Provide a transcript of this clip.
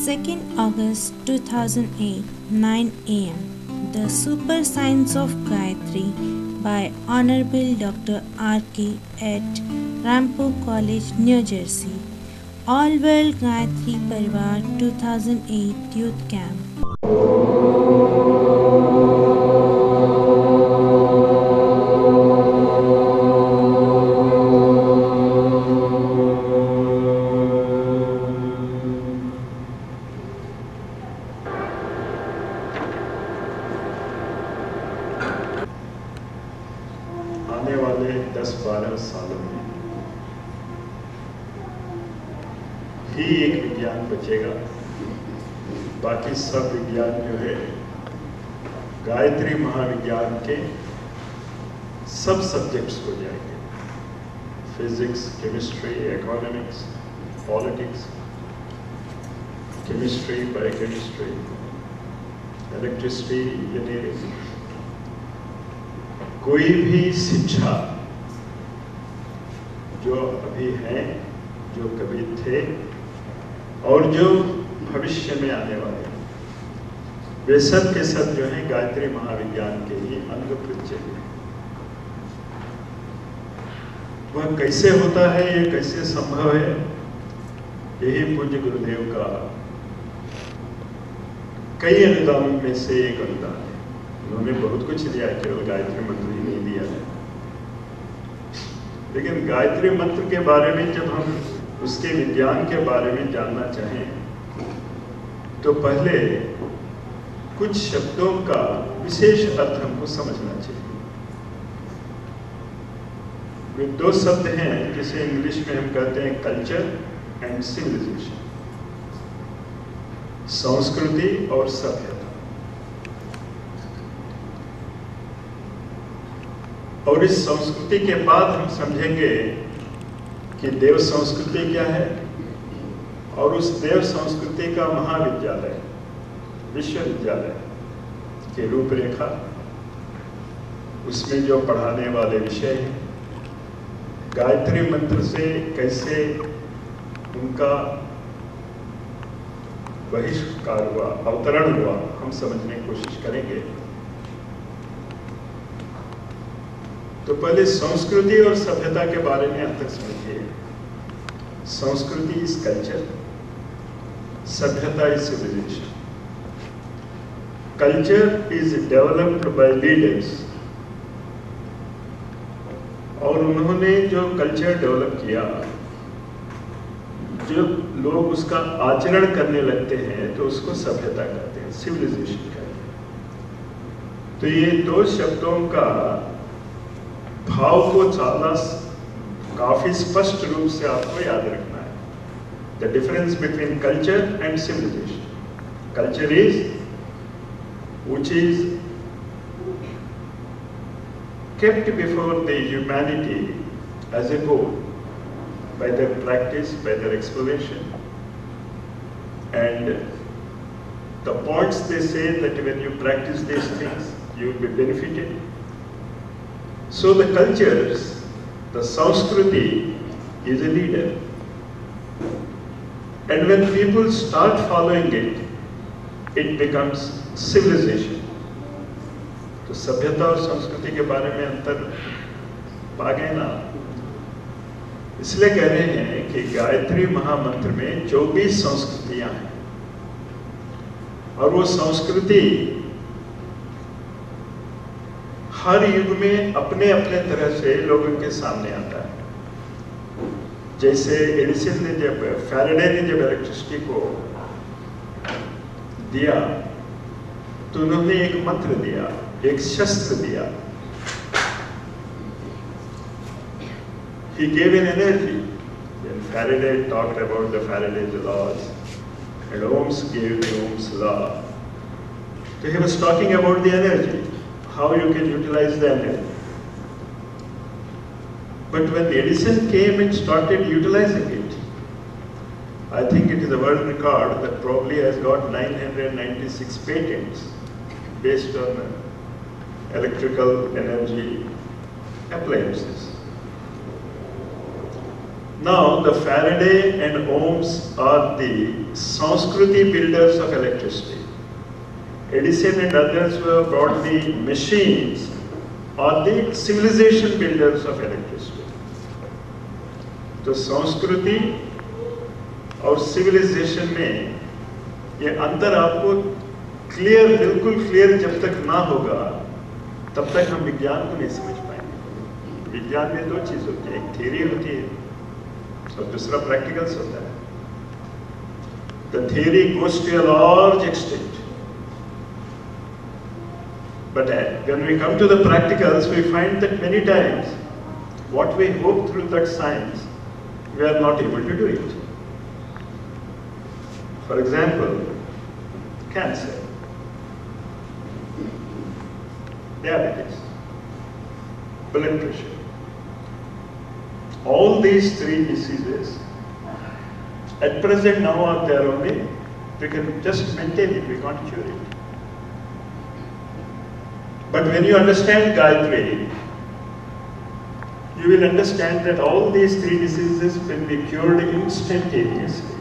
2nd August 2008, 9 am. The Super Science of Gayatri by Honorable Dr. R.K. at Rampo College, New Jersey. All World Gayatri Parivar 2008 Youth Camp. आने वाले 10-12 सालों में ही एक विज्ञान बचेगा, बाकी सब विज्ञान जो है गायत्री महाविज्ञान के सब सब्जेक्ट्स हो जाएंगे। Physics, chemistry, economics, politics, chemistry, biochemistry, electricity, engineering, कोई भी शिक्षा जो अभी है, जो कभी थे और जो भविष्य में आने वाले हैं, वे सब के सब जो है गायत्री महाविज्ञान के ही अंग प्रत्यय हैं। वह कैसे होता है, ये कैसे संभव है, यही पूज्य गुरुदेव का कई अनुदानों में से एक अनुदान है। उन्होंने बहुत कुछ दिया, केवल गायत्री मंत्र ही नहीं दिया है। लेकिन गायत्री मंत्र के बारे में जब हम उसके विज्ञान के बारे में जानना चाहें तो पहले कुछ शब्दों का विशेष अर्थ हमको समझना चाहिए। वे दो शब्द हैं जिसे इंग्लिश में हम कहते हैं कल्चर एंड सिविलाइजेशन, संस्कृति और सभ्यता। और इस संस्कृति के बाद हम समझेंगे कि देव संस्कृति क्या है और उस देव संस्कृति का महाविद्यालय, विश्वविद्यालय की रूपरेखा, उसमें जो पढ़ाने वाले विषय हैं, गायत्री मंत्र से कैसे उनका बहिष्कार हुआ, अवतरण हुआ, हम समझने की कोशिश करेंगे। तो पहले संस्कृति और सभ्यता के बारे में अब तक समझिए। संस्कृति इज कल्चर, सभ्यता is civilisation. Culture is developed by leaders, और उन्होंने जो कल्चर डेवलप किया, जो लोग उसका आचरण करने लगते हैं तो उसको सभ्यता कहते हैं, सिविलाइजेशन कहते हैं। तो ये दो शब्दों का भाव को काफी स्पष्ट रूप से आपको याद रखना है। The difference between culture and civilisation. Culture is which is kept before the humanity as a goal by their practice, by their exploration, and the points they say that when you practice these things you will be benefited. So the cultures, the Sanskriti is a leader, and when people start following it, it becomes civilization. तो सभ्यता और संस्कृति के बारे में अंतर पा गए ना। इसलिए कह रहे हैं कि गायत्री महामंत्र में 24 संस्कृतियां हैं, और वो संस्कृति हर युग में अपने अपने तरह से लोगों के सामने आता है। जैसे एडिसन ने जब, फैराडे ने जब इलेक्ट्रिसिटी को दिया तो उन्होंने एक मंत्र दिया, एक शस्त्र दिया। He gave an energy. When Faraday talked about the Faraday's laws and Ohm's gave the Ohm's law, so he was talking about the energy, how you can utilize the energy. But when Edison came and started utilizing it, I think it is a world record that probably has got 996 patents based on electrical energy appliances. Now, the Faraday and Ohms are the Sanskriti builders of electricity. Edison and others who have brought the machines are the civilization builders of electricity. तो संस्कृति और civilisation में ये अंतर आपको clear, बिल्कुल clear जब तक ना होगा तब तक हम विज्ञान को नहीं समझ पाएंगे। विज्ञान में दो चीज होती है, एक थियरी होती है और दूसरा प्रैक्टिकल्स होता है। The theory goes to a large extent, but when we come to the practicals, we find that many times what we hope through that science, we are not able to do it. For example, cancer, diabetes, blood pressure. All these three diseases at present now are there only. We can just maintain it, we can't cure it. But when you understand Gayatri, you will understand that all these three diseases will be cured instantaneously.